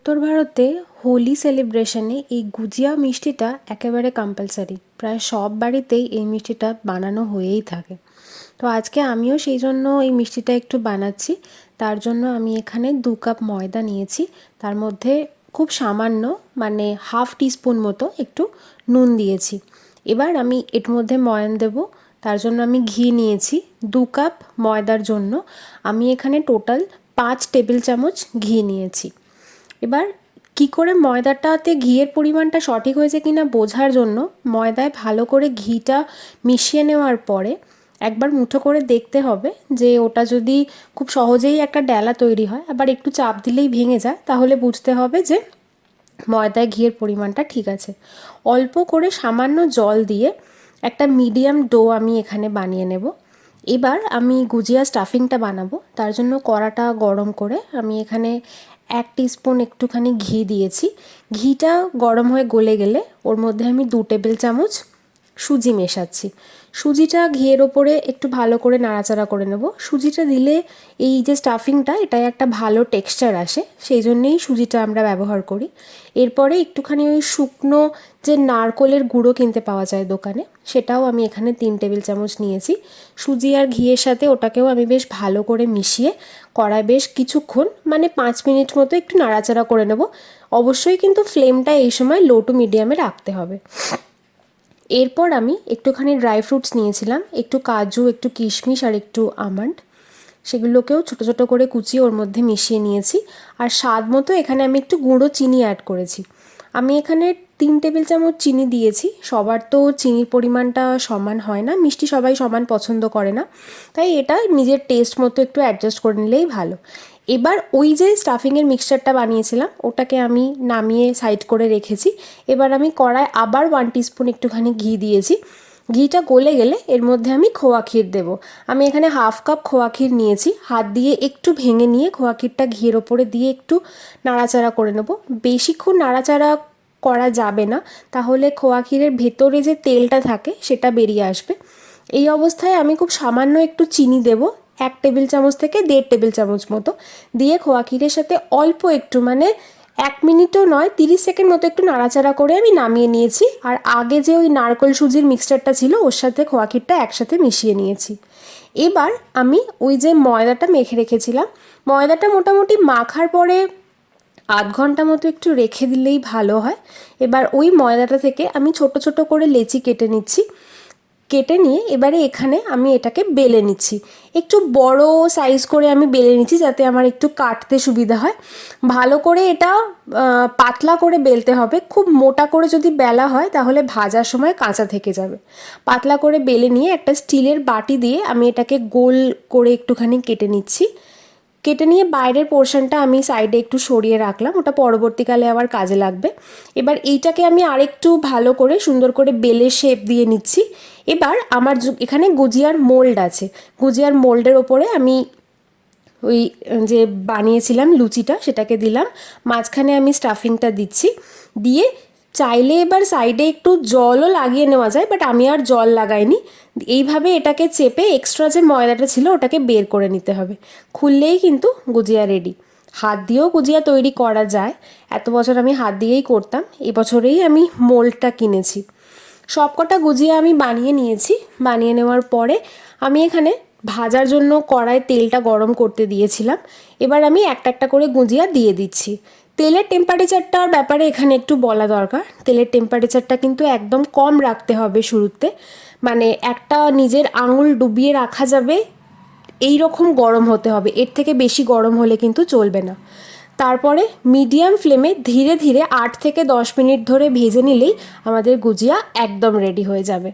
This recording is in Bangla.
উত্তর ভারতে হোলি সেলিব্রেশনে এই গুজিয়া মিষ্টিটা একেবারে কম্পালসারি। প্রায় সব বাড়িতেই এই মিষ্টিটা বানানো হয়েই থাকে। তো আজকে আমিও সেই জন্য এই মিষ্টিটা একটু বানাচ্ছি। তার জন্য আমি এখানে 2 কাপ ময়দা নিয়েছি। তার মধ্যে খুব সামান্য মানে হাফ টিস্পুন মতো একটু নুন দিয়েছি। এবার আমি এর মধ্যে ময়ান দেব। তার জন্য আমি ঘি নিয়েছি 2 কাপ ময়দার জন্য আমি এখানে টোটাল 5 টেবিল চামচ ঘি নিয়েছি। এবার কি করে ময়দাটাতে ঘিয়ের পরিমাণটা সঠিক হয়েছে কিনা বোঝার জন্য ময়দায় ভালো করে ঘিটা মিশিয়ে নেওয়ার পরে একবার মুঠো করে দেখতে হবে যে ওটা যদি খুব সহজেই একটা ডেলা তৈরি হয়, আবার একটু চাপ দিলেই ভেঙে যায়, তাহলে বুঝতে হবে যে ময়দায় ঘিয়ের পরিমাণটা ঠিক আছে। অল্প করে সামান্য জল দিয়ে একটা মিডিয়াম ডো আমি এখানে বানিয়ে নেব। এবার আমি গুজিয়া স্টাফিংটা বানাবো। তার জন্য কড়াটা গরম করে আমি এখানে 1 টিস্পুন একটুখানি ঘি দিয়েছি। ঘিটা গরম হয়ে গলে গেলে ওর মধ্যে আমি 2 টেবিল চামচ সুজি মেশাচ্ছি। সুজিটা ঘিয়ের ওপরে একটু ভালো করে নাড়াচাড়া করে নেব। সুজিটা দিলে এই যে স্টাফিংটা এটায় একটা ভালো টেক্সচার আসে, সেই জন্যেই সুজিটা আমরা ব্যবহার করি। এরপরে একটুখানি ওই শুকনো যে নারকোলের গুঁড়ো কিনতে পাওয়া যায় দোকানে, সেটাও আমি এখানে 3 টেবিল চামচ নিয়েছি। সুজি আর ঘিয়ের সাথে ওটাকেও আমি বেশ ভালো করে মিশিয়ে কড়ায় বেশ কিছুক্ষণ মানে 5 মিনিট মতো একটু নাড়াচাড়া করে নেব। অবশ্যই কিন্তু ফ্লেমটা এই সময় লো টু মিডিয়ামে রাখতে হবে। এরপর আমি একটুখানি ড্রাই ফ্রুটস নিয়েছিলাম, একটু কাজু, একটু কিশমিশ আর একটু আমন্ড। সেগুলোকেও ছোটো ছোটো করে কুচিয়ে ওর মধ্যে মিশিয়ে নিয়েছি। আর স্বাদ মতো এখানে আমি একটু গুঁড়ো চিনি অ্যাড করেছি। আমি এখানে 3 টেবিল চামচ চিনি দিয়েছি। সবার তো চিনির পরিমাণটা সমান হয় না, মিষ্টি সবাই সমান পছন্দ করে না, তাই এটা নিজের টেস্ট মতো একটু অ্যাডজাস্ট করে নিলেই ভালো। এবার ওই যে স্টাফিংয়ের মিক্সচারটা বানিয়েছিলাম ওটাকে আমি নামিয়ে সাইড করে রেখেছি। এবার আমি কড়ায় আবার 1 টিস্পুন একটুখানি ঘি দিয়েছি। ঘিটা গলে গেলে এর মধ্যে আমি খোয়া ক্ষীর দেব। আমি এখানে হাফ কাপ খোয়া ক্ষীর নিয়েছি। হাত দিয়ে একটু ভেঙে নিয়ে খোয়া ক্ষীরটা ঘিয়ের ওপরে দিয়ে একটু নাড়াচাড়া করে নেব। বেশিক্ষণ নাড়াচাড়া করা যাবে না, তাহলে খোয়া ক্ষীরের ভেতরে যে তেলটা থাকে সেটা বেরিয়ে আসবে। এই অবস্থায় আমি খুব সামান্য একটু চিনি দেব, 1 টেবিল চামচ থেকে 1.5 টেবিল চামচ মতো দিয়ে খোয়া ক্ষীরের সাথে অল্প একটু মানে 1 মিনিটও নয় 30 সেকেন্ড মতো একটু নাড়াচাড়া করে আমি নামিয়ে নিয়েছি। আর আগে যে ওই নারকেল সুজির মিক্সচারটা ছিল ওর সাথে খোয়া ক্ষীরটা একসাথে মিশিয়ে নিয়েছি। এবার আমি ওই যে ময়দাটা মেখে রেখেছিলাম, ময়দাটা মোটামুটি মাখার পরে আধ ঘন্টা মতো একটু রেখে দিলেই ভালো হয়। এবার ওই ময়দাটা থেকে আমি ছোট ছোট করে লেচি কেটে নিচ্ছি। কেটে নিয়ে এবারে এখানে আমি এটাকে বেলে নিচ্ছি। একটু বড় সাইজ করে আমি বেলে নিচ্ছি যাতে আমার একটু কাটতে সুবিধা হয়। ভালো করে এটা পাতলা করে বেলতে হবে। খুব মোটা করে যদি বেলা হয় তাহলে ভাজার সময় কাঁচা থেকে যাবে। পাতলা করে বেলে নিয়ে একটা স্টিলের বাটি দিয়ে আমি এটাকে গোল করে একটুখানি কেটে নিচ্ছি। কেটে নিয়ে বাইরের পোর্শনটা আমি সাইডে একটু সরিয়ে রাখলাম, ওটা পরবর্তীকালে আবার কাজে লাগবে। এবার এইটাকে আমি আরেকটু ভালো করে সুন্দর করে বেলে শেপ দিয়ে নিচ্ছি। এবার আমার এখানে গুজিয়ার মোল্ড আছে। গুজিয়ার মোল্ডের ওপরে আমি ওই যে বানিয়েছিলাম লুচিটা সেটাকে দিলাম, মাঝখানে আমি স্টাফিংটা দিচ্ছি। দিয়ে চাইলে এবার সাইডে একটু জলও লাগিয়ে নেওয়া যায়, বাট আমি আর জল লাগাইনি। এইভাবে এটাকে চেপে এক্সট্রা যে ময়দাটা ছিল ওটাকে বের করে নিতে হবে। খুললেই কিন্তু গুজিয়া রেডি। হাত দিয়েও গুজিয়া তৈরি করা যায়। এত বছর আমি হাত দিয়েই করতাম, এবছরেই আমি মোল্ডটা কিনেছি। সবকটা গুজিয়া আমি বানিয়ে নিয়েছি। বানিয়ে নেওয়ার পরে আমি এখানে ভাজার জন্য কড়ায় তেলটা গরম করতে দিয়েছিলাম। এবার আমি একটা একটা করে গুজিয়া দিয়ে দিচ্ছি। তেলের টেম্পারেচারটার ব্যাপারে এখানে একটু বলা দরকার। তেলের টেম্পারেচারটা কিন্তু একদম কম রাখতে হবে শুরুতে, মানে একটা নিজের আঙুল ডুবিয়ে রাখা যাবে এই রকম গরম হতে হবে, এর থেকে বেশি গরম হলে কিন্তু চলবে না। তারপরে মিডিয়াম ফ্লেমে ধীরে ধীরে 8 থেকে 10 মিনিট ধরে ভেজে নিলেই আমাদের গুজিয়া একদম রেডি হয়ে যাবে।